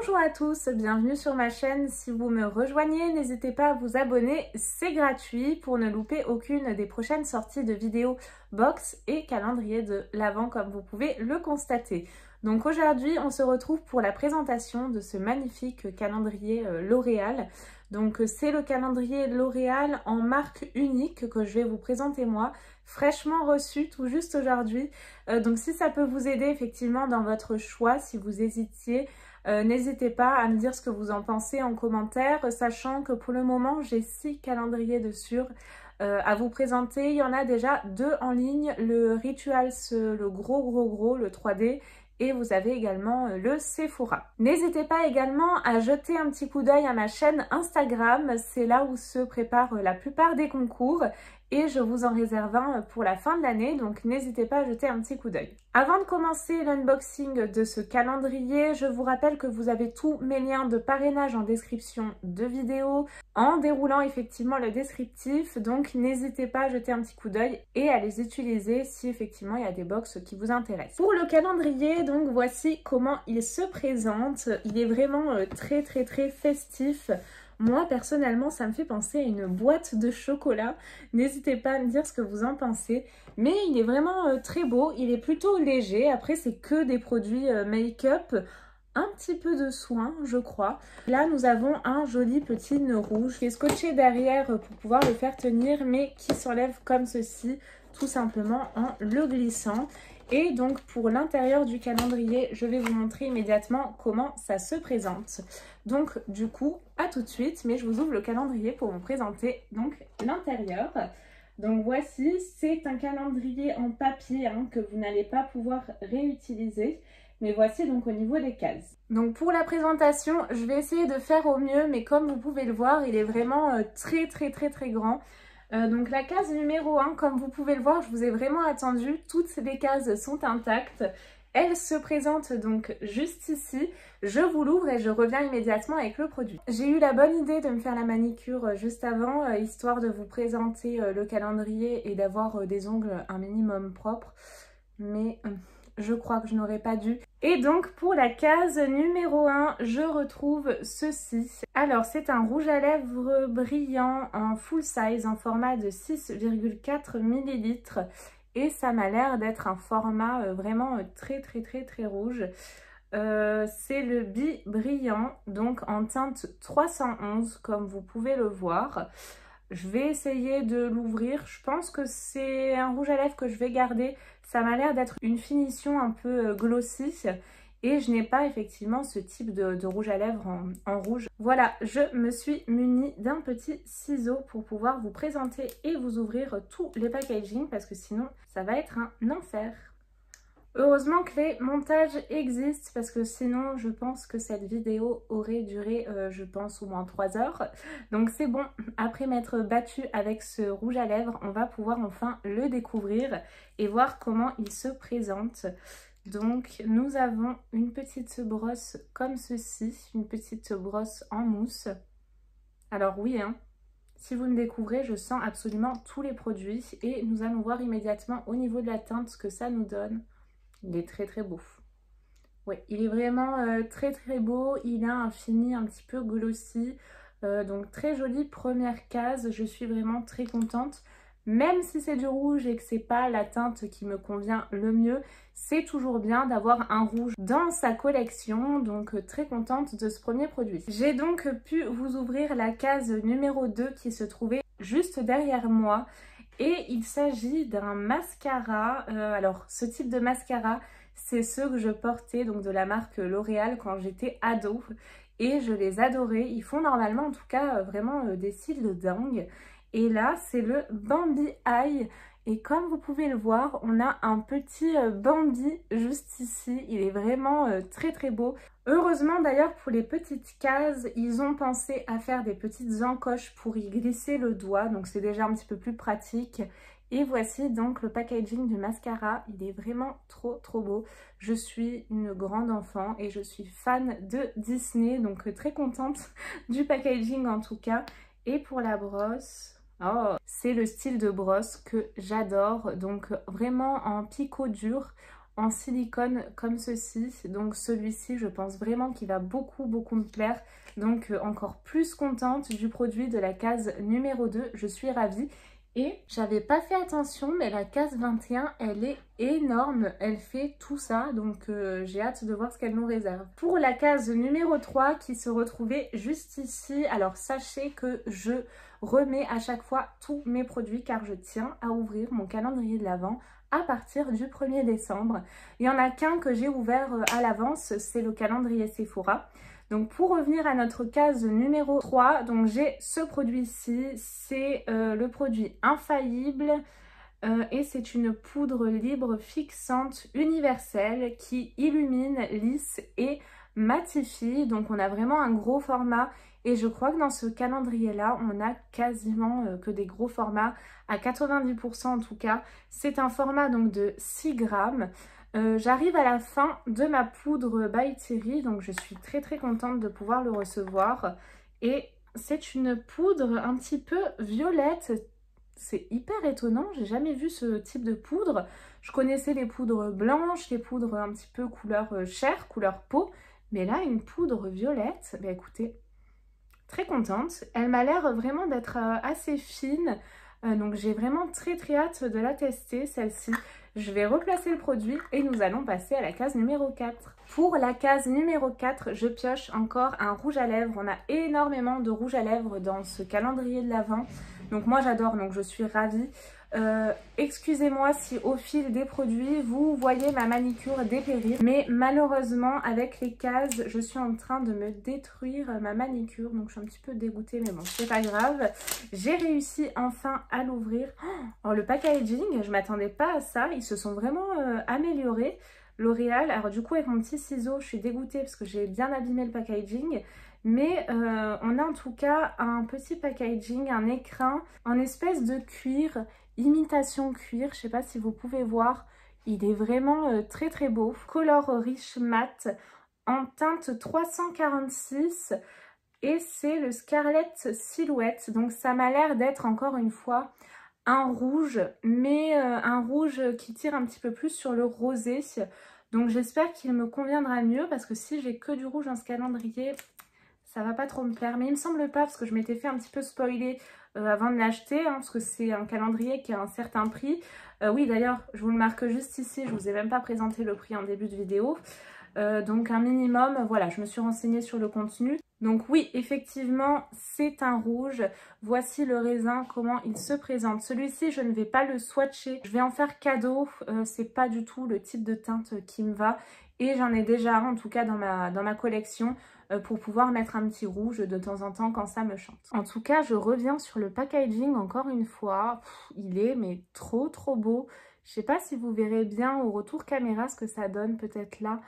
Bonjour à tous, bienvenue sur ma chaîne. Si vous me rejoignez, n'hésitez pas à vous abonner, c'est gratuit pour ne louper aucune des prochaines sorties de vidéos box et calendrier de l'Avent comme vous pouvez le constater. Donc aujourd'hui, on se retrouve pour la présentation de ce magnifique calendrier L'Oréal. Donc c'est le calendrier L'Oréal en marque unique que je vais vous présenter moi, fraîchement reçu tout juste aujourd'hui. Donc si ça peut vous aider effectivement dans votre choix, si vous hésitiez, n'hésitez pas à me dire ce que vous en pensez en commentaire, sachant que pour le moment j'ai 6 calendriers dessus à vous présenter. Il y en a déjà 2 en ligne, le Rituals, le gros, le 3D, et vous avez également le Sephora. N'hésitez pas également à jeter un petit coup d'œil à ma chaîne Instagram, c'est là où se préparent la plupart des concours et je vous en réserve un pour la fin de l'année, donc n'hésitez pas à jeter un petit coup d'œil. Avant de commencer l'unboxing de ce calendrier, je vous rappelle que vous avez tous mes liens de parrainage en description de vidéo, en déroulant effectivement le descriptif, donc n'hésitez pas à jeter un petit coup d'œil et à les utiliser si effectivement il y a des box qui vous intéressent. Pour le calendrier, donc voici comment il se présente. Il est vraiment très festif. Moi, personnellement, ça me fait penser à une boîte de chocolat. N'hésitez pas à me dire ce que vous en pensez. Mais il est vraiment très beau. Il est plutôt léger. Après, c'est que des produits make-up. Un petit peu de soin, je crois. Là, nous avons un joli petit nœud rouge qui est scotché derrière pour pouvoir le faire tenir, mais qui s'enlève comme ceci, tout simplement en le glissant. Et donc pour l'intérieur du calendrier, je vais vous montrer immédiatement comment ça se présente. Donc du coup, à tout de suite, mais je vous ouvre le calendrier pour vous présenter donc l'intérieur. Donc voici, c'est un calendrier en papier que vous n'allez pas pouvoir réutiliser. Mais voici donc au niveau des cases. Donc pour la présentation, je vais essayer de faire au mieux, mais comme vous pouvez le voir, il est vraiment très grand. Donc la case numéro 1, comme vous pouvez le voir, je vous ai vraiment attendu, toutes les cases sont intactes. Elle se présente donc juste ici, je vous l'ouvre et je reviens immédiatement avec le produit. J'ai eu la bonne idée de me faire la manicure juste avant, histoire de vous présenter le calendrier et d'avoir des ongles un minimum propres, mais je crois que je n'aurais pas dû. Et donc pour la case numéro 1, je retrouve ceci. Alors c'est un rouge à lèvres brillant en full size en format de 6,4 ml. Et ça m'a l'air d'être un format vraiment très rouge. C'est le Bi Brillant, donc en teinte 311 comme vous pouvez le voir. Je vais essayer de l'ouvrir. Je pense que c'est un rouge à lèvres que je vais garder. Ça m'a l'air d'être une finition un peu glossy. Et je n'ai pas effectivement ce type de rouge à lèvres en rouge. Voilà, je me suis munie d'un petit ciseau pour pouvoir vous présenter et vous ouvrir tous les packaging. Parce que sinon, ça va être un enfer. Heureusement que les montages existent parce que sinon je pense que cette vidéo aurait duré je pense au moins 3 heures. Donc c'est bon, après m'être battue avec ce rouge à lèvres, on va pouvoir enfin le découvrir et voir comment il se présente. Donc nous avons une petite brosse comme ceci, une petite brosse en mousse. Alors oui, si vous me découvrez, je sens absolument tous les produits et nous allons voir immédiatement au niveau de la teinte ce que ça nous donne. Il est très beau. Oui, il est vraiment très beau. Il a un fini un petit peu glossy. Donc très jolie première case. Je suis vraiment très contente. Même si c'est du rouge et que c'est pas la teinte qui me convient le mieux, c'est toujours bien d'avoir un rouge dans sa collection. Donc très contente de ce premier produit. J'ai donc pu vous ouvrir la case numéro 2 qui se trouvait juste derrière moi. Et il s'agit d'un mascara. Alors ce type de mascara, c'est ceux que je portais donc de la marque L'Oréal quand j'étais ado. Et je les adorais. Ils font normalement en tout cas vraiment des cils de dingue. Et là c'est le Bambi Eye. Et comme vous pouvez le voir, on a un petit Bambi juste ici. Il est vraiment très beau. Heureusement d'ailleurs pour les petites cases, ils ont pensé à faire des petites encoches pour y glisser le doigt. Donc c'est déjà un petit peu plus pratique. Et voici donc le packaging du mascara. Il est vraiment trop beau. Je suis une grande enfant et je suis fan de Disney. Donc très contente du packaging en tout cas. Et pour la brosse... Oh, c'est le style de brosse que j'adore, donc vraiment en picot dur, en silicone comme ceci. Donc celui-ci, je pense vraiment qu'il va beaucoup me plaire. Donc encore plus contente du produit de la case numéro 2. Je suis ravie. Et j'avais pas fait attention, mais la case 21, elle est énorme. Elle fait tout ça, donc j'ai hâte de voir ce qu'elle nous réserve. Pour la case numéro 3 qui se retrouvait juste ici, alors sachez que je remets à chaque fois tous mes produits car je tiens à ouvrir mon calendrier de l'Avent à partir du 1er décembre. Il n'y en a qu'un que j'ai ouvert à l'avance, c'est le calendrier Sephora. Donc pour revenir à notre case numéro 3, donc j'ai ce produit-ci, c'est le produit Infaillible et c'est une poudre libre fixante universelle qui illumine, lisse et matifie. Donc on a vraiment un gros format et je crois que dans ce calendrier-là, on a quasiment que des gros formats, à 90% en tout cas. C'est un format donc de 6 grammes. J'arrive à la fin de ma poudre by Thierry, donc je suis très contente de pouvoir le recevoir. Et c'est une poudre un petit peu violette, c'est hyper étonnant, j'ai jamais vu ce type de poudre. Je connaissais les poudres blanches, les poudres un petit peu couleur chair, couleur peau, mais là une poudre violette, bah écoutez, très contente. Elle m'a l'air vraiment d'être assez fine, donc j'ai vraiment très hâte de la tester celle-ci. Je vais replacer le produit et nous allons passer à la case numéro 4. Pour la case numéro 4, je pioche encore un rouge à lèvres. On a énormément de rouge à lèvres dans ce calendrier de l'Avent. Donc moi j'adore, donc je suis ravie. Excusez-moi si au fil des produits vous voyez ma manicure dépérir, mais malheureusement avec les cases je suis en train de me détruire ma manicure, donc je suis un petit peu dégoûtée, mais bon c'est pas grave. J'ai réussi enfin à l'ouvrir. Oh, le packaging, je m'attendais pas à ça, ils se sont vraiment améliorés. L'Oréal, alors du coup avec mon petit ciseau je suis dégoûtée parce que j'ai bien abîmé le packaging. Mais on a en tout cas un petit packaging, un écrin en espèce de cuir, imitation cuir. Je ne sais pas si vous pouvez voir, il est vraiment très beau. Color riche mat en teinte 346 et c'est le Scarlet Silhouette. Donc ça m'a l'air d'être encore une fois un rouge, mais un rouge qui tire un petit peu plus sur le rosé. Donc j'espère qu'il me conviendra mieux parce que si j'ai que du rouge dans ce calendrier, ça va pas trop me plaire. Mais il me semble pas parce que je m'étais fait un petit peu spoiler avant de l'acheter, hein, parce que c'est un calendrier qui a un certain prix. Oui d'ailleurs, je vous le marque juste ici, je vous ai même pas présenté le prix en début de vidéo. Donc un minimum, voilà, je me suis renseignée sur le contenu. Donc oui, effectivement, c'est un rouge. Voici le raisin, comment il se présente. Celui-ci, je ne vais pas le swatcher. Je vais en faire cadeau. C'est pas du tout le type de teinte qui me va. Et j'en ai déjà un, en tout cas dans ma collection, pour pouvoir mettre un petit rouge de temps en temps quand ça me chante. En tout cas, je reviens sur le packaging encore une fois. Il est mais trop beau. Je sais pas si vous verrez bien au retour caméra ce que ça donne peut-être là.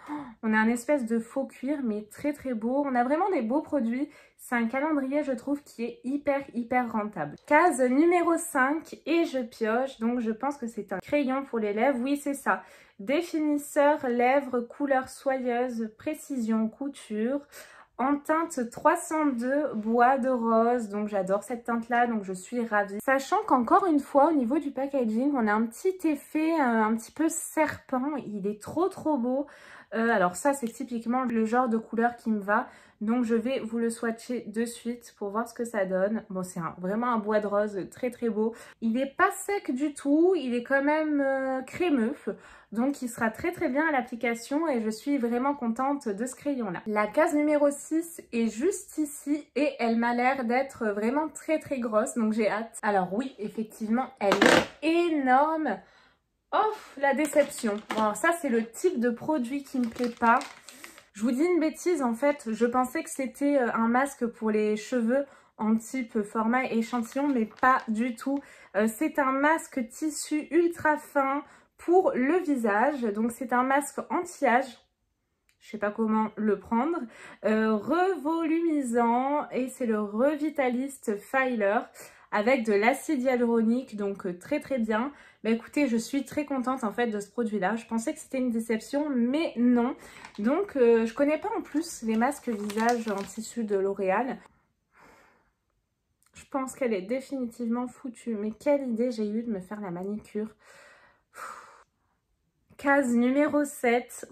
On a un espèce de faux cuir mais très beau. On a vraiment des beaux produits. C'est un calendrier je trouve qui est hyper rentable. Case numéro 5 et je pioche. Donc je pense que c'est un crayon pour les lèvres. Oui c'est ça. Définisseur lèvres couleur soyeuse précision couture. En teinte 302 bois de rose, donc j'adore cette teinte là, donc je suis ravie. Sachant qu'encore une fois au niveau du packaging, on a un petit effet un petit peu serpent, il est trop beau. Alors ça c'est typiquement le genre de couleur qui me va, donc je vais vous le swatcher de suite pour voir ce que ça donne. Bon c'est vraiment un bois de rose très beau. Il n'est pas sec du tout, il est quand même crémeux. Donc il sera très bien à l'application et je suis vraiment contente de ce crayon là. La case numéro 6 est juste ici et elle m'a l'air d'être vraiment très grosse, donc j'ai hâte. Alors oui, effectivement, elle est énorme. Oh, la déception. Bon, ça c'est le type de produit qui me plaît pas. Je vous dis une bêtise, en fait, je pensais que c'était un masque pour les cheveux en type format échantillon, mais pas du tout. C'est un masque tissu ultra fin pour le visage. Donc c'est un masque anti-âge. Je sais pas comment le prendre. Revolumisant et c'est le Revitalist Filer avec de l'acide hyaluronique, donc très bien. Bah écoutez, je suis très contente en fait de ce produit-là. Je pensais que c'était une déception, mais non. Donc je connais pas en plus les masques visage en tissu de L'Oréal. Je pense qu'elle est définitivement foutue. Mais quelle idée j'ai eue de me faire la manicure. Case numéro 7.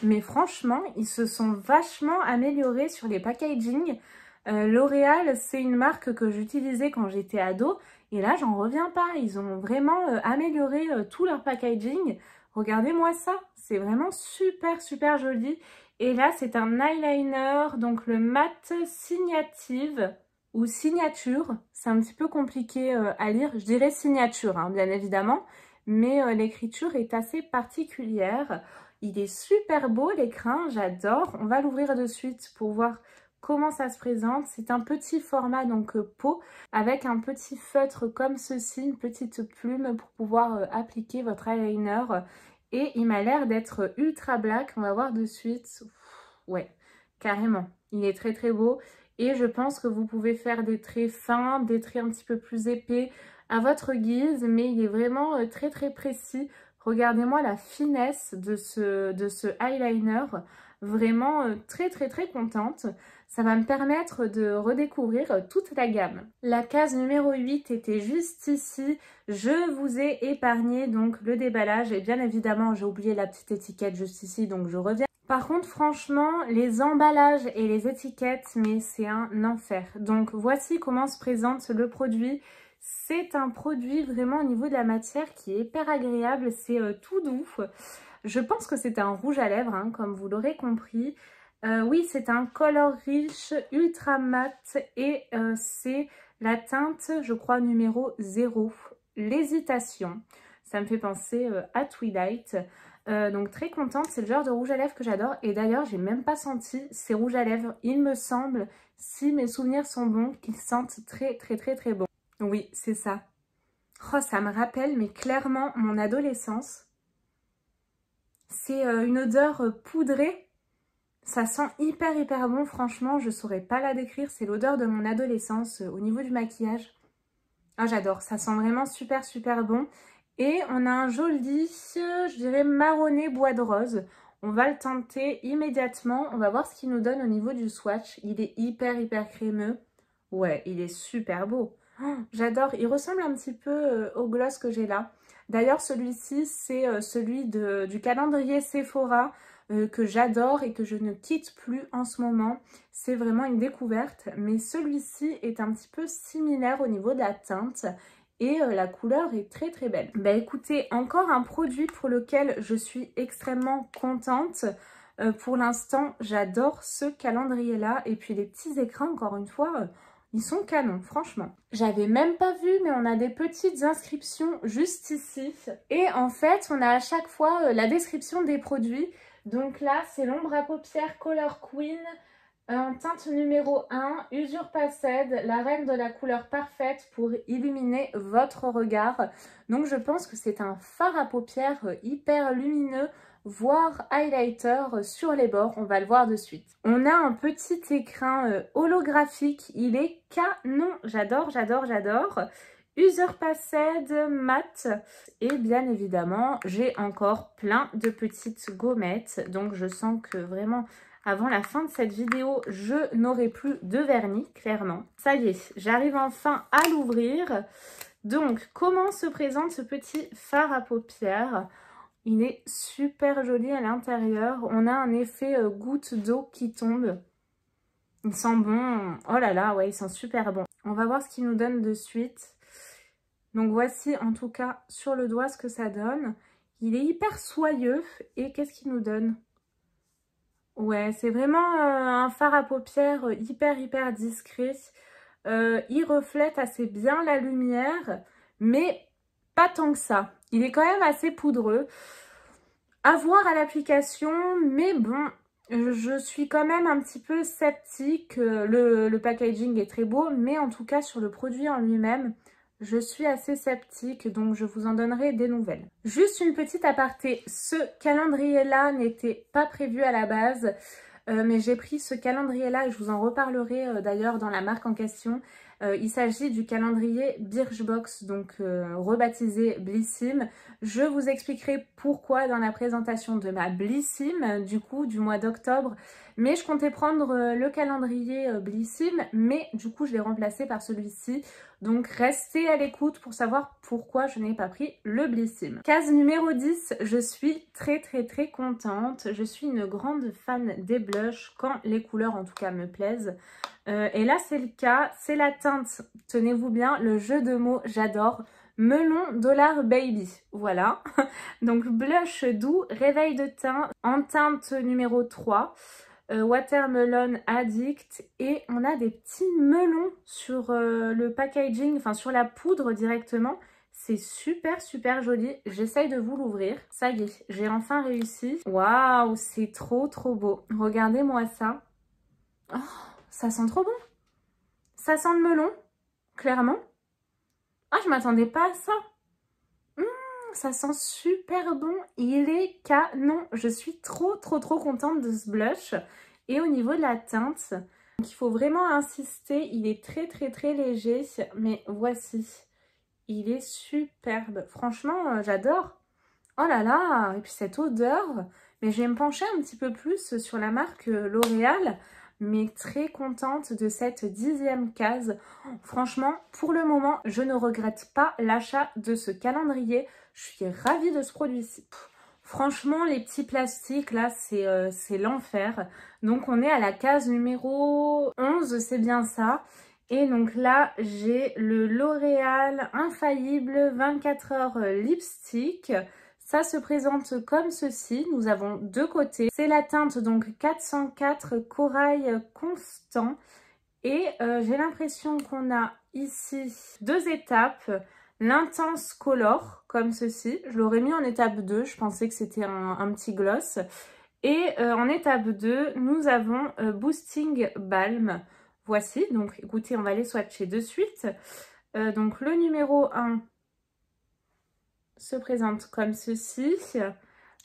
Mais franchement, ils se sont vachement améliorés sur les packaging. L'Oréal, c'est une marque que j'utilisais quand j'étais ado. Et là, j'en reviens pas. Ils ont vraiment amélioré tout leur packaging. Regardez-moi ça. C'est vraiment super, super joli. Et là, c'est un eyeliner, donc le Matte Signative ou Signature. C'est un petit peu compliqué à lire. Je dirais Signature, hein, bien évidemment. Mais l'écriture est assez particulière. Il est super beau, l'écrin, j'adore. On va l'ouvrir de suite pour voir comment ça se présente. C'est un petit format, donc pot, avec un petit feutre comme ceci, une petite plume pour pouvoir appliquer votre eyeliner. Et il m'a l'air d'être ultra black. On va voir de suite. Ouais, carrément. Il est très très beau. Et je pense que vous pouvez faire des traits fins, des traits un petit peu plus épais à votre guise. Mais il est vraiment très très précis. Regardez-moi la finesse de ce eyeliner. Vraiment très très très contente. Ça va me permettre de redécouvrir toute la gamme. La case numéro 8 était juste ici. Je vous ai épargné donc le déballage. Et bien évidemment, j'ai oublié la petite étiquette juste ici, donc je reviens. Par contre, franchement, les emballages et les étiquettes, mais c'est un enfer. Donc voici comment se présente le produit. C'est un produit vraiment au niveau de la matière qui est hyper agréable. C'est tout doux. Je pense que c'est un rouge à lèvres, hein, comme vous l'aurez compris. Oui, c'est un color rich ultra mat et c'est la teinte, je crois, numéro 0, l'hésitation. Ça me fait penser à Twilight. Donc très contente, c'est le genre de rouge à lèvres que j'adore. Et d'ailleurs, j'ai même pas senti ces rouges à lèvres. Il me semble, si mes souvenirs sont bons, qu'ils sentent très très très très bon. Oui, c'est ça. Oh, ça me rappelle, mais clairement, mon adolescence. C'est une odeur poudrée. Ça sent hyper hyper bon, franchement, je saurais pas la décrire. C'est l'odeur de mon adolescence au niveau du maquillage. Ah, j'adore, ça sent vraiment super super bon. Et on a un joli, je dirais marronné bois de rose. On va le tenter immédiatement. On va voir ce qu'il nous donne au niveau du swatch. Il est hyper hyper crémeux. Ouais, il est super beau. Oh, j'adore, il ressemble un petit peu au gloss que j'ai là. D'ailleurs, celui-ci, c'est celui du calendrier Sephora que j'adore et que je ne quitte plus en ce moment. C'est vraiment une découverte, mais celui-ci est un petit peu similaire au niveau de la teinte et la couleur est très très belle. Bah écoutez, encore un produit pour lequel je suis extrêmement contente. Pour l'instant, j'adore ce calendrier-là et puis les petits écrins, encore une fois... Ils sont canons, franchement. J'avais même pas vu, mais on a des petites inscriptions juste ici. Et en fait, on a à chaque fois la description des produits. Donc là, c'est l'ombre à paupières Color Queen, teinte numéro 1, Usure Passed, la reine de la couleur parfaite pour illuminer votre regard. Donc je pense que c'est un fard à paupières hyper lumineux, voire highlighter sur les bords, on va le voir de suite. On a un petit écrin holographique, il est canon, j'adore, j'adore, j'adore. Usure Passed mat et bien évidemment j'ai encore plein de petites gommettes, donc je sens que vraiment avant la fin de cette vidéo je n'aurai plus de vernis, clairement. Ça y est, j'arrive enfin à l'ouvrir. Donc comment se présente ce petit fard à paupières? Il est super joli à l'intérieur. On a un effet goutte d'eau qui tombe. Il sent bon. Oh là là, ouais, il sent super bon. On va voir ce qu'il nous donne de suite. Donc voici en tout cas sur le doigt ce que ça donne. Il est hyper soyeux. Et qu'est-ce qu'il nous donne? Ouais, c'est vraiment un fard à paupières hyper hyper discret. Il reflète assez bien la lumière, mais pas tant que ça. Il est quand même assez poudreux. À voir à l'application, mais bon, je suis quand même un petit peu sceptique. Le packaging est très beau, mais en tout cas sur le produit en lui-même, je suis assez sceptique, donc je vous en donnerai des nouvelles. Juste une petite aparté, ce calendrier-là n'était pas prévu à la base, mais j'ai pris ce calendrier-là et je vous en reparlerai d'ailleurs dans la marque en question. Il s'agit du calendrier Birchbox, donc rebaptisé Blissim. Je vous expliquerai pourquoi dans la présentation de ma Blissim, du coup, du mois d'octobre. Mais je comptais prendre le calendrier Blissim, mais du coup, je l'ai remplacé par celui-ci. Donc, restez à l'écoute pour savoir pourquoi je n'ai pas pris le Blissim. Case numéro 10, je suis très contente. Je suis une grande fan des blushs, quand les couleurs en tout cas me plaisent. Et là, c'est le cas. C'est la teinte, tenez-vous bien, le jeu de mots, j'adore. Melon Dollar Baby, voilà. Donc, blush doux, réveil de teint, en teinte numéro 3. Watermelon Addict, et on a des petits melons sur le packaging, enfin sur la poudre directement. C'est super joli. J'essaye de vous l'ouvrir. Ça y est, j'ai enfin réussi. Waouh, c'est trop beau. Regardez-moi ça. Oh, ça sent trop bon. Ça sent le melon, clairement. Ah, je m'attendais pas à ça. Ça sent super bon. Il est canon. Je suis trop contente de ce blush. Et au niveau de la teinte, donc il faut vraiment insister. Il est très léger. Mais voici. Il est superbe. Franchement, j'adore. Oh là là. Et puis cette odeur. Mais je vais me pencher un petit peu plus sur la marque L'Oréal. Mais très contente de cette 10e case. Franchement, pour le moment, je ne regrette pas l'achat de ce calendrier. Je suis ravie de ce produit-ci. Franchement, les petits plastiques, là, c'est l'enfer. Donc, on est à la case numéro 11, c'est bien ça. Et donc là, j'ai le L'Oréal Infaillible 24 heures lipstick. Ça se présente comme ceci. Nous avons deux côtés. C'est la teinte donc 404 Corail Constant. Et j'ai l'impression qu'on a ici deux étapes. L'Intense Color, comme ceci. Je l'aurais mis en étape 2. Je pensais que c'était un petit gloss. Et en étape 2, nous avons Boosting Balm. Voici. Donc écoutez, on va les swatcher de suite. Donc le numéro 1 se présente comme ceci.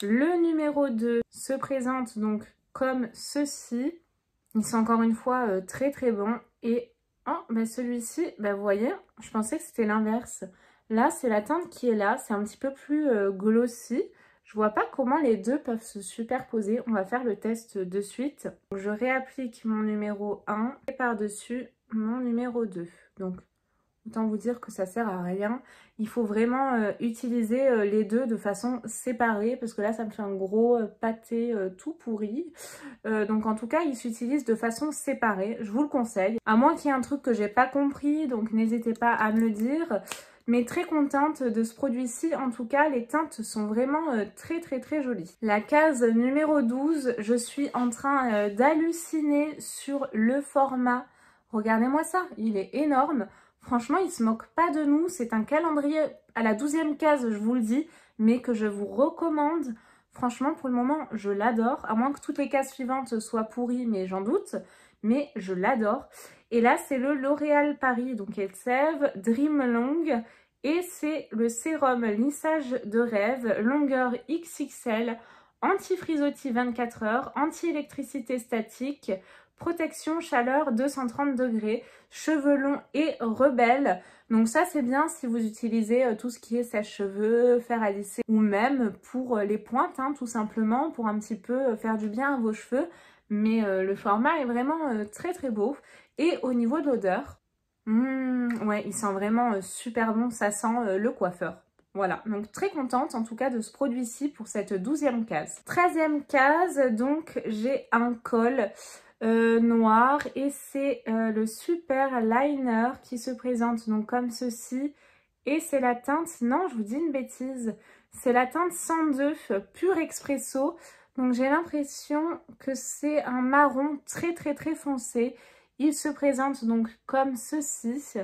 Le numéro 2 se présente donc comme ceci. Ils sont encore une fois très bons. Et celui-ci, vous voyez, je pensais que c'était l'inverse. Là, c'est la teinte qui est là. C'est un petit peu plus glossy. Je vois pas comment les deux peuvent se superposer. On va faire le test de suite. Je réapplique mon numéro 1 et par-dessus mon numéro 2. Donc, autant vous dire que ça sert à rien. Il faut vraiment utiliser les deux de façon séparée parce que là, ça me fait un gros pâté tout pourri. Donc en tout cas, il s'utilise de façon séparée. Je vous le conseille. À moins qu'il y ait un truc que j'ai pas compris, donc n'hésitez pas à me le dire. Mais très contente de ce produit-ci. En tout cas, les teintes sont vraiment très jolies. La case numéro 12, je suis en train d'halluciner sur le format. Regardez-moi ça, il est énorme. Franchement, il se moque pas de nous. C'est un calendrier à la 12e case, je vous le dis, mais que je vous recommande. Franchement, pour le moment, je l'adore. À moins que toutes les cases suivantes soient pourries, mais j'en doute. Mais je l'adore. Et là, c'est le L'Oréal Paris, donc Elseve Dream Long. Et c'est le sérum lissage de rêve, longueur XXL, anti-frisottis 24 heures, anti-électricité statique, protection chaleur 230 degrés, cheveux longs et rebelles. Donc ça c'est bien si vous utilisez tout ce qui est sèche-cheveux, fer à lisser ou même pour les pointes, tout simplement, pour un petit peu faire du bien à vos cheveux. Mais le format est vraiment très beau. Et au niveau de l'odeur, ouais, il sent vraiment super bon, ça sent le coiffeur. Voilà, donc très contente en tout cas de ce produit-ci pour cette 12e case. 13e case, donc j'ai un col noir et c'est le super liner qui se présente donc comme ceci. Et c'est la teinte, non je vous dis une bêtise, c'est la teinte 102 pur expresso. Donc j'ai l'impression que c'est un marron très foncé. Il se présente donc comme ceci.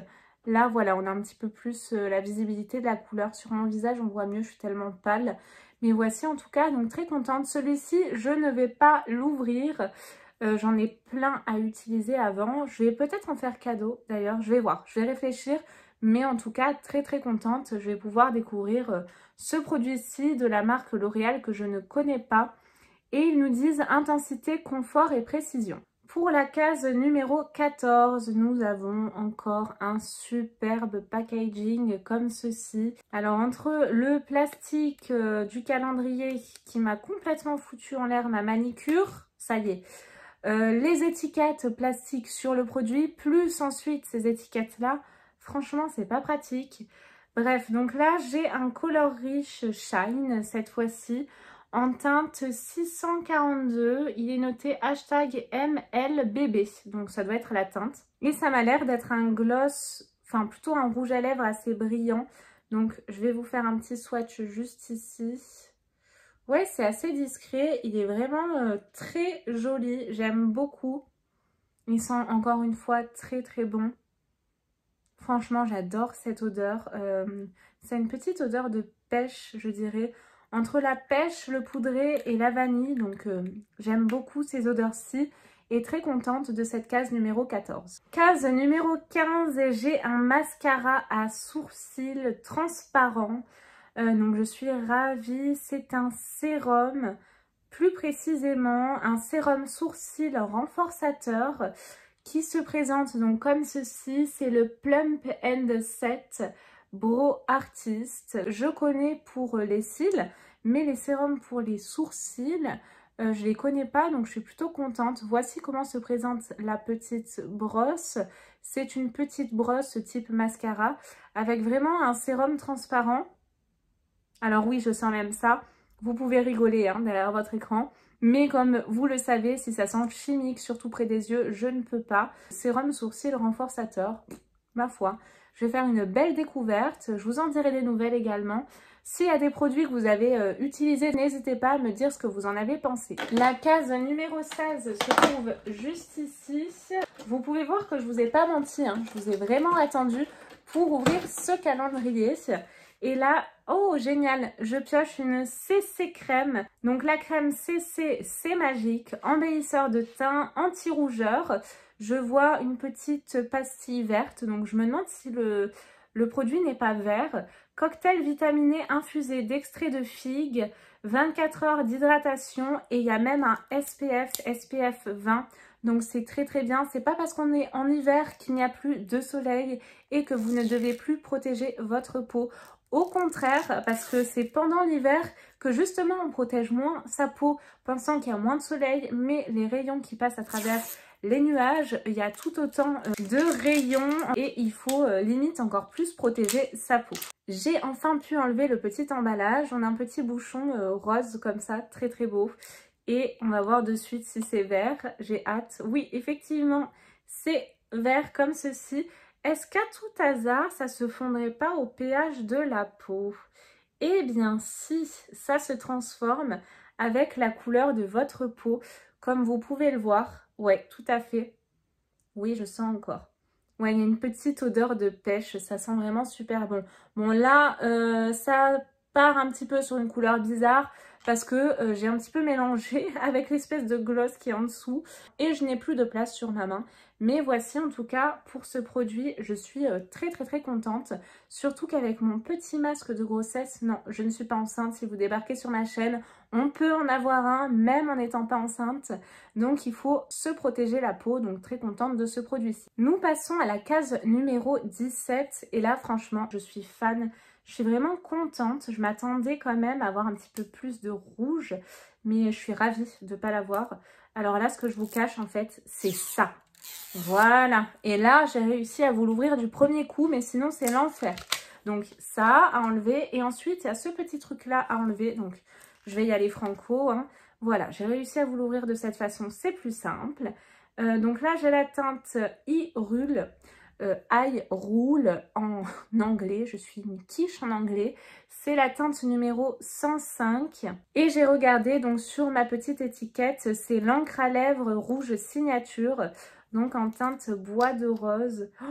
Là, voilà, on a un petit peu plus la visibilité de la couleur sur mon visage. On voit mieux, je suis tellement pâle. Mais voici en tout cas, donc très contente. Celui-ci, je ne vais pas l'ouvrir. J'en ai plein à utiliser avant. Je vais peut-être en faire cadeau d'ailleurs. Je vais voir, je vais réfléchir. Mais en tout cas, très contente. Je vais pouvoir découvrir ce produit-ci de la marque L'Oréal que je ne connais pas. Et ils nous disent intensité, confort et précision. Pour la case numéro 14, nous avons encore un superbe packaging comme ceci. Alors entre le plastique du calendrier qui m'a complètement foutu en l'air ma manicure, ça y est, les étiquettes plastiques sur le produit, plus ensuite ces étiquettes-là, franchement c'est pas pratique. Bref, donc là j'ai un Color Rich Shine cette fois-ci. En teinte 642, il est noté hashtag MLBB, donc ça doit être la teinte. Et ça m'a l'air d'être un gloss, enfin plutôt un rouge à lèvres assez brillant. Donc je vais vous faire un petit swatch juste ici. Ouais, c'est assez discret, il est vraiment très joli, j'aime beaucoup. Il sent encore une fois très très bon. Franchement, j'adore cette odeur. C'est une petite odeur de pêche, je dirais. Entre la pêche, le poudré et la vanille. Donc, j'aime beaucoup ces odeurs-ci. Et très contente de cette case numéro 14. Case numéro 15, j'ai un mascara à sourcils transparent. Donc, je suis ravie. C'est un sérum. Plus précisément, un sérum sourcil renforçateur qui se présente donc comme ceci. C'est le Plump and Set Brow Artist. Je connais pour les cils, mais les sérums pour les sourcils, je les connais pas, donc je suis plutôt contente. Voici comment se présente la petite brosse. C'est une petite brosse type mascara avec vraiment un sérum transparent. Alors oui, je sens même ça. Vous pouvez rigoler hein, derrière votre écran. Mais comme vous le savez, si ça sent chimique, surtout près des yeux, je ne peux pas. Sérum sourcil renforçateur, ma foi. Je vais faire une belle découverte. Je vous en dirai des nouvelles également. S'il y a des produits que vous avez utilisés, n'hésitez pas à me dire ce que vous en avez pensé. La case numéro 16 se trouve juste ici. Vous pouvez voir que je vous ai pas menti. Hein. Je vous ai vraiment attendu pour ouvrir ce calendrier. Et là, oh génial, je pioche une CC crème. Donc la crème CC, c'est magique, embellisseur de teint, anti-rougeur. Je vois une petite pastille verte, donc je me demande si le produit n'est pas vert. Cocktail vitaminé infusé d'extrait de figue, 24 heures d'hydratation et il y a même un SPF 20. Donc c'est très très bien, c'est pas parce qu'on est en hiver qu'il n'y a plus de soleil et que vous ne devez plus protéger votre peau. Au contraire, parce que c'est pendant l'hiver que justement on protège moins sa peau, pensant qu'il y a moins de soleil, mais les rayons qui passent à travers les nuages, il y a tout autant de rayons et il faut limite encore plus protéger sa peau. J'ai enfin pu enlever le petit emballage, on a un petit bouchon rose comme ça, très très beau. Et on va voir de suite si c'est vert, j'ai hâte. Oui, effectivement, c'est vert comme ceci. Est-ce qu'à tout hasard, ça se fondrait pas au pH de la peau? Eh bien si, ça se transforme avec la couleur de votre peau, comme vous pouvez le voir. Ouais, tout à fait. Oui, je sens encore. Ouais, il y a une petite odeur de pêche, ça sent vraiment super bon. Bon là, ça part un petit peu sur une couleur bizarre parce que j'ai un petit peu mélangé avec l'espèce de gloss qui est en dessous et je n'ai plus de place sur ma main. Mais voici en tout cas pour ce produit, je suis très très très contente. Surtout qu'avec mon petit masque de grossesse, non, je ne suis pas enceinte. Si vous débarquez sur ma chaîne, on peut en avoir un même en n'étant pas enceinte. Donc il faut se protéger la peau, donc très contente de ce produit-ci. Nous passons à la case numéro 17 et là franchement, je suis fan. Je suis vraiment contente. Je m'attendais quand même à avoir un petit peu plus de rouge, mais je suis ravie de ne pas l'avoir. Alors là, ce que je vous cache en fait, c'est ça. Voilà, et là j'ai réussi à vous l'ouvrir du premier coup, mais sinon c'est l'enfer. Donc ça à enlever, et ensuite il y a ce petit truc là à enlever, donc je vais y aller franco, hein. Voilà, j'ai réussi à vous l'ouvrir de cette façon, c'est plus simple. Donc là j'ai la teinte Hyrule, Eye Rule en anglais, je suis une quiche en anglais. C'est la teinte numéro 105 et j'ai regardé donc sur ma petite étiquette, c'est l'encre à lèvres rouge signature, donc en teinte bois de rose. Oh,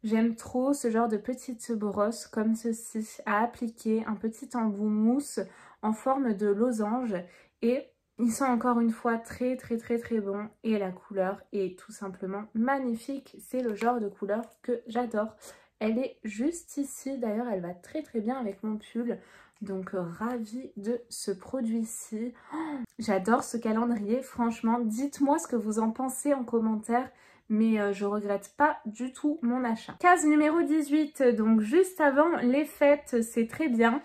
j'aime trop ce genre de petite brosse comme ceci à appliquer, un petit embout mousse en forme de losange et ils sont encore une fois très très très très bons et la couleur est tout simplement magnifique. C'est le genre de couleur que j'adore. Elle est juste ici, d'ailleurs elle va très très bien avec mon pull. Donc ravie de ce produit-ci. Oh, j'adore ce calendrier, franchement. Dites-moi ce que vous en pensez en commentaire. Mais je regrette pas du tout mon achat. Case numéro 18, donc juste avant les fêtes, c'est très bien.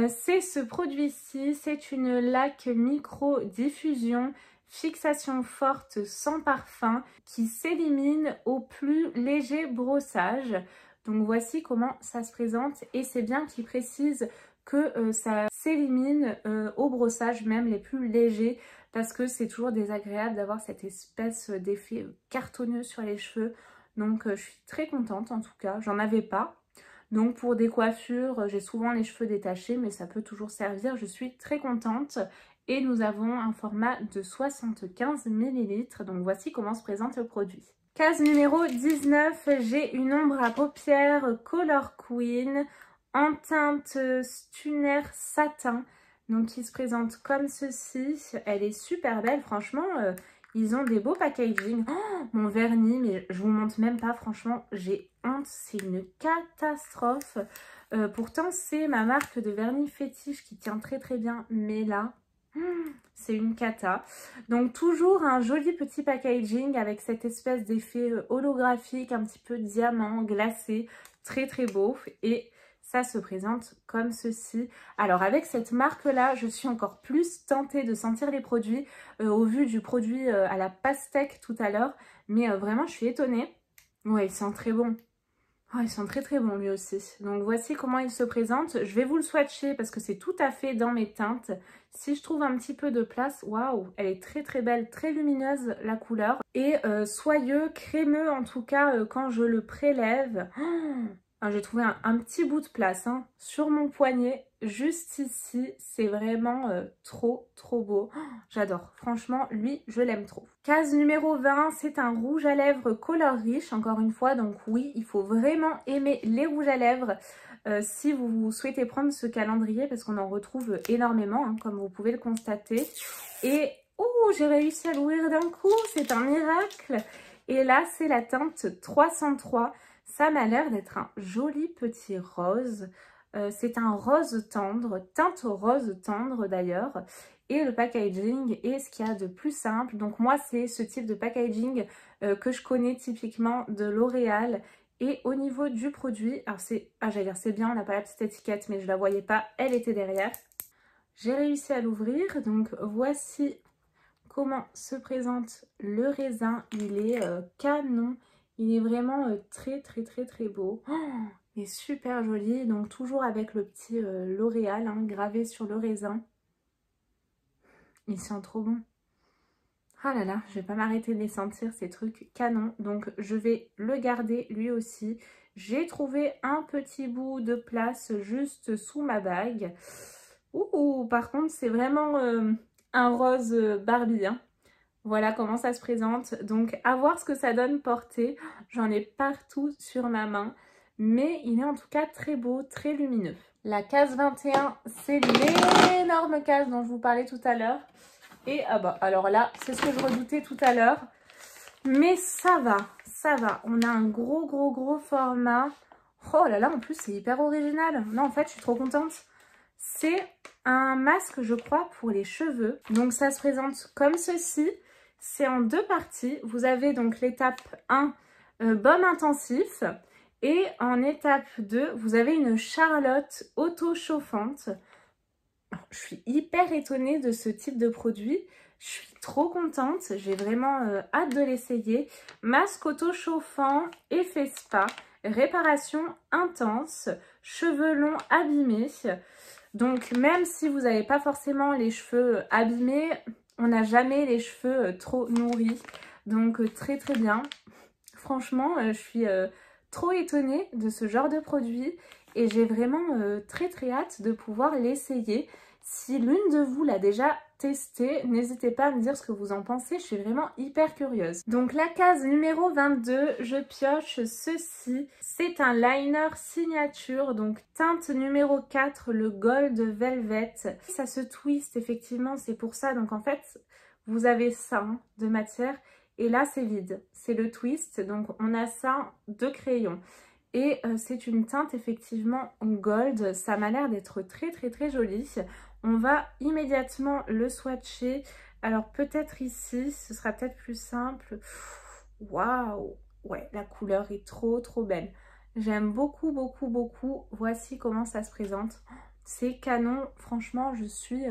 C'est ce produit-ci, c'est une laque micro-diffusion, fixation forte sans parfum, qui s'élimine au plus léger brossage. Donc voici comment ça se présente et c'est bien qu'il précise que ça s'élimine au brossage, même les plus légers, parce que c'est toujours désagréable d'avoir cette espèce d'effet cartonneux sur les cheveux. Donc je suis très contente en tout cas, j'en avais pas. Donc pour des coiffures, j'ai souvent les cheveux détachés, mais ça peut toujours servir, je suis très contente. Et nous avons un format de 75 ml, donc voici comment se présente le produit. Case numéro 19, j'ai une ombre à paupières Color Queen en teinte Stunner Satin, donc qui se présente comme ceci. Elle est super belle, franchement, ils ont des beaux packaging. Oh, mon vernis, mais je vous montre même pas, franchement, j'ai honte, c'est une catastrophe. Pourtant, c'est ma marque de vernis fétiche qui tient très très bien, mais là, c'est une cata. Donc toujours un joli petit packaging avec cette espèce d'effet holographique, un petit peu diamant, glacé, très très beau. Et ça se présente comme ceci. Alors avec cette marque là, je suis encore plus tentée de sentir les produits au vu du produit à la pastèque tout à l'heure. Mais vraiment je suis étonnée. Ouais, il sent très bon. Oh, ils sont très très bons lui aussi. Donc voici comment il se présente. Je vais vous le swatcher parce que c'est tout à fait dans mes teintes. Si je trouve un petit peu de place, waouh, elle est très très belle, très lumineuse la couleur. Et soyeux, crémeux en tout cas quand je le prélève. Oh, j'ai trouvé un petit bout de place hein, sur mon poignet, juste ici. C'est vraiment trop trop beau. Oh, j'adore, franchement, lui, je l'aime trop. Case numéro 20, c'est un rouge à lèvres Color Riche, encore une fois. Donc oui, il faut vraiment aimer les rouges à lèvres si vous souhaitez prendre ce calendrier, parce qu'on en retrouve énormément, hein, comme vous pouvez le constater. Et oh, j'ai réussi à l'ouvrir d'un coup, c'est un miracle. Et là, c'est la teinte 303. Ça m'a l'air d'être un joli petit rose. C'est un rose tendre, teinte rose tendre d'ailleurs. Et le packaging est ce qu'il y a de plus simple. Donc moi, c'est ce type de packaging que je connais typiquement de L'Oréal. Et au niveau du produit, alors c'est, j'allais dire c'est bien, on n'a pas la petite étiquette, mais je la voyais pas, elle était derrière. J'ai réussi à l'ouvrir, donc voici comment se présente le raisin. Il est canon. Il est vraiment très très très très beau. Oh, il est super joli. Donc toujours avec le petit L'Oréal hein, gravé sur le raisin. Il sent trop bon. Ah là là, je vais pas m'arrêter de les sentir ces trucs canon. Donc je vais le garder lui aussi. J'ai trouvé un petit bout de place juste sous ma bague. Ouh, par contre c'est vraiment un rose Barbie hein. Voilà comment ça se présente. Donc, à voir ce que ça donne porté. J'en ai partout sur ma main. Mais il est en tout cas très beau, très lumineux. La case 21, c'est l'énorme case dont je vous parlais tout à l'heure. Et ah bah, alors là, c'est ce que je redoutais tout à l'heure. Mais ça va, ça va. On a un gros format. Oh là là, en plus, c'est hyper original. Non, en fait, je suis trop contente. C'est un masque, je crois, pour les cheveux. Donc, ça se présente comme ceci. C'est en deux parties. Vous avez donc l'étape 1, baume intensif. Et en étape 2, vous avez une Charlotte auto-chauffante. Je suis hyper étonnée de ce type de produit. Je suis trop contente. J'ai vraiment hâte de l'essayer. Masque auto-chauffant, effet spa, réparation intense, cheveux longs abîmés. Donc même si vous n'avez pas forcément les cheveux abîmés, on n'a jamais les cheveux trop nourris. Donc très très bien. Franchement, je suis trop étonnée de ce genre de produit. Et j'ai vraiment très hâte de pouvoir l'essayer. Si l'une de vous l'a déjà testé, n'hésitez pas à me dire ce que vous en pensez. Je suis vraiment hyper curieuse. Donc la case numéro 22, je pioche ceci. C'est un liner signature, donc teinte numéro 4, le Gold Velvet. Ça se twist effectivement, c'est pour ça. Donc en fait, vous avez ça hein, de matière. Et là, c'est vide. C'est le twist. Donc on a ça de crayon. Et c'est une teinte effectivement gold, ça m'a l'air d'être très très très joli. On va immédiatement le swatcher. Alors peut-être ici, ce sera peut-être plus simple. Waouh! Ouais, la couleur est trop trop belle. J'aime beaucoup beaucoup beaucoup. Voici comment ça se présente. C'est canon, franchement je suis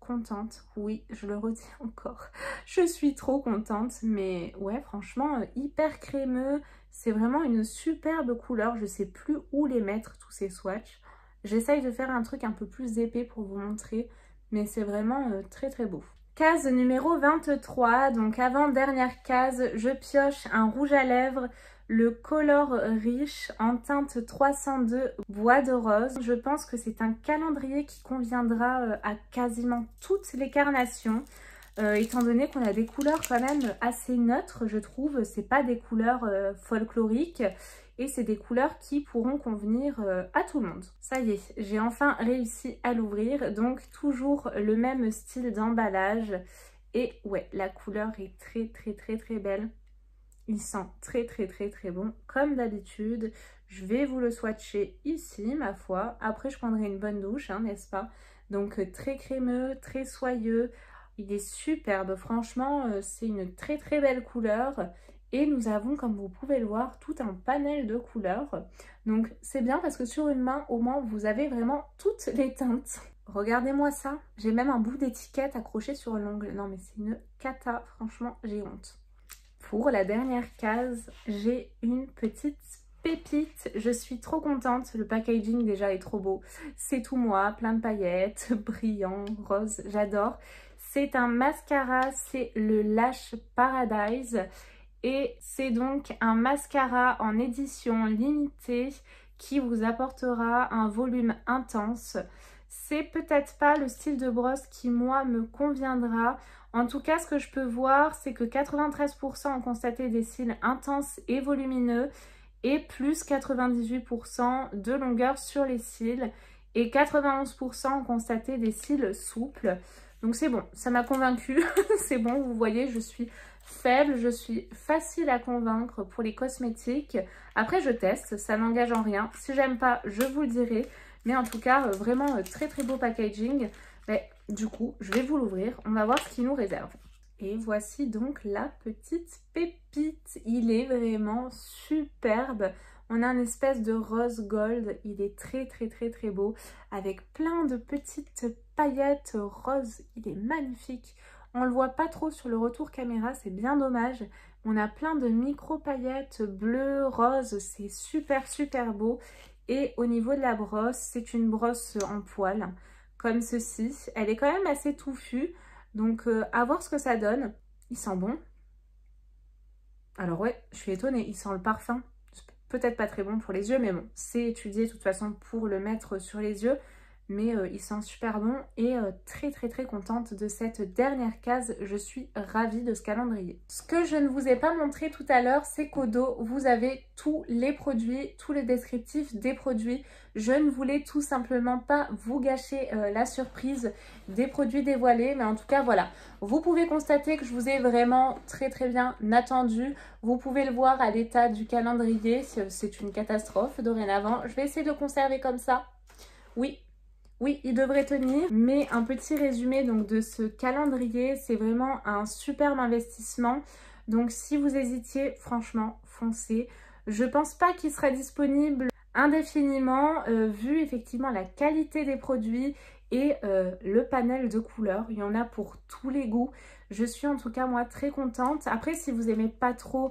contente. Oui, je le redis encore. Je suis trop contente, mais ouais, franchement, hyper crémeux. C'est vraiment une superbe couleur. Je sais plus où les mettre, tous ces swatchs. J'essaye de faire un truc un peu plus épais pour vous montrer, mais c'est vraiment très très beau. Case numéro 23, donc avant-dernière case, je pioche un rouge à lèvres, le Color Riche en teinte 302 bois de rose. Je pense que c'est un calendrier qui conviendra à quasiment toutes les carnations, étant donné qu'on a des couleurs quand même assez neutres, je trouve. C'est pas des couleurs folkloriques. Et c'est des couleurs qui pourront convenir à tout le monde. Ça y est, j'ai enfin réussi à l'ouvrir. Donc toujours le même style d'emballage. Et ouais, la couleur est très très très très belle. Il sent très très très très bon. Comme d'habitude, je vais vous le swatcher ici, ma foi. Après, je prendrai une bonne douche, hein, n'est-ce pas? Donc très crémeux, très soyeux. Il est superbe. Franchement, c'est une très très belle couleur. Et nous avons, comme vous pouvez le voir, tout un panel de couleurs. Donc c'est bien parce que sur une main, au moins, vous avez vraiment toutes les teintes. Regardez-moi ça. J'ai même un bout d'étiquette accroché sur l'ongle. Non mais c'est une cata. Franchement, j'ai honte. Pour la dernière case, j'ai une petite pépite. Je suis trop contente. Le packaging déjà est trop beau. C'est tout moi, plein de paillettes, brillant, rose. J'adore. C'est un mascara. C'est le Lash Paradise. Et c'est donc un mascara en édition limitée qui vous apportera un volume intense. C'est peut-être pas le style de brosse qui, moi, me conviendra. En tout cas, ce que je peux voir, c'est que 93% ont constaté des cils intenses et volumineux et plus 98% de longueur sur les cils et 91% ont constaté des cils souples. Donc c'est bon, ça m'a convaincue. C'est bon, vous voyez, je suis faible, je suis facile à convaincre pour les cosmétiques. Après, je teste, ça n'engage en rien. Si j'aime pas, je vous le dirai. Mais en tout cas, vraiment très très beau packaging. Mais, du coup, je vais vous l'ouvrir. On va voir ce qu'il nous réserve. Et voici donc la petite pépite. Il est vraiment superbe. On a une espèce de rose gold. Il est très très très très beau. Avec plein de petites paillettes roses. Il est magnifique. On le voit pas trop sur le retour caméra, c'est bien dommage. On a plein de micro paillettes bleues, roses, c'est super super beau. Et au niveau de la brosse, c'est une brosse en poil, comme ceci. Elle est quand même assez touffue, donc à voir ce que ça donne. Il sent bon. Alors ouais, je suis étonnée, il sent le parfum. Peut-être pas très bon pour les yeux, mais bon, c'est étudié de toute façon pour le mettre sur les yeux. Mais il sent super bon et très très très contente de cette dernière case. Je suis ravie de ce calendrier. Ce que je ne vous ai pas montré tout à l'heure, c'est qu'au dos, vous avez tous les produits, tous les descriptifs des produits. Je ne voulais tout simplement pas vous gâcher la surprise des produits dévoilés. Mais en tout cas, voilà. Vous pouvez constater que je vous ai vraiment très très bien attendu. Vous pouvez le voir à l'état du calendrier. C'est une catastrophe dorénavant. Je vais essayer de le conserver comme ça. Oui. Oui, il devrait tenir, mais un petit résumé donc de ce calendrier, c'est vraiment un superbe investissement. Donc si vous hésitiez, franchement, foncez. Je pense pas qu'il sera disponible indéfiniment, vu effectivement la qualité des produits et le panel de couleurs. Il y en a pour tous les goûts. Je suis en tout cas moi très contente. Après, si vous aimez pas trop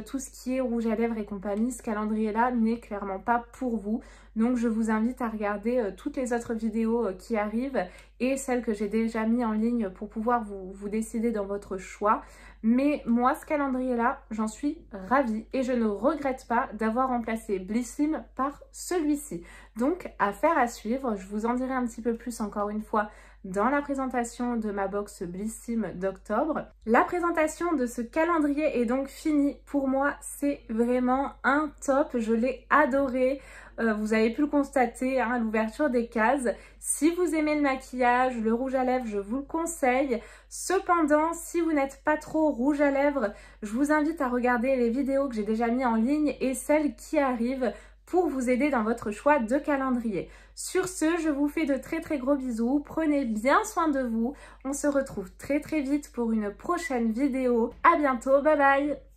tout ce qui est rouge à lèvres et compagnie, ce calendrier-là n'est clairement pas pour vous. Donc je vous invite à regarder toutes les autres vidéos qui arrivent et celles que j'ai déjà mis en ligne pour pouvoir vous décider dans votre choix. Mais moi, ce calendrier-là, j'en suis ravie et je ne regrette pas d'avoir remplacé Blissim par celui-ci. Donc, affaire à suivre. Je vous en dirai un petit peu plus encore une fois dans la présentation de ma box Blissim d'octobre. La présentation de ce calendrier est donc finie. Pour moi, c'est vraiment un top. Je l'ai adoré. Vous avez pu le constater à l'ouverture des cases. Si vous aimez le maquillage, le rouge à lèvres, je vous le conseille. Cependant, si vous n'êtes pas trop rouge à lèvres, je vous invite à regarder les vidéos que j'ai déjà mis en ligne et celles qui arrivent pour vous aider dans votre choix de calendrier. Sur ce, je vous fais de très gros bisous. Prenez bien soin de vous. On se retrouve très vite pour une prochaine vidéo. À bientôt, bye bye!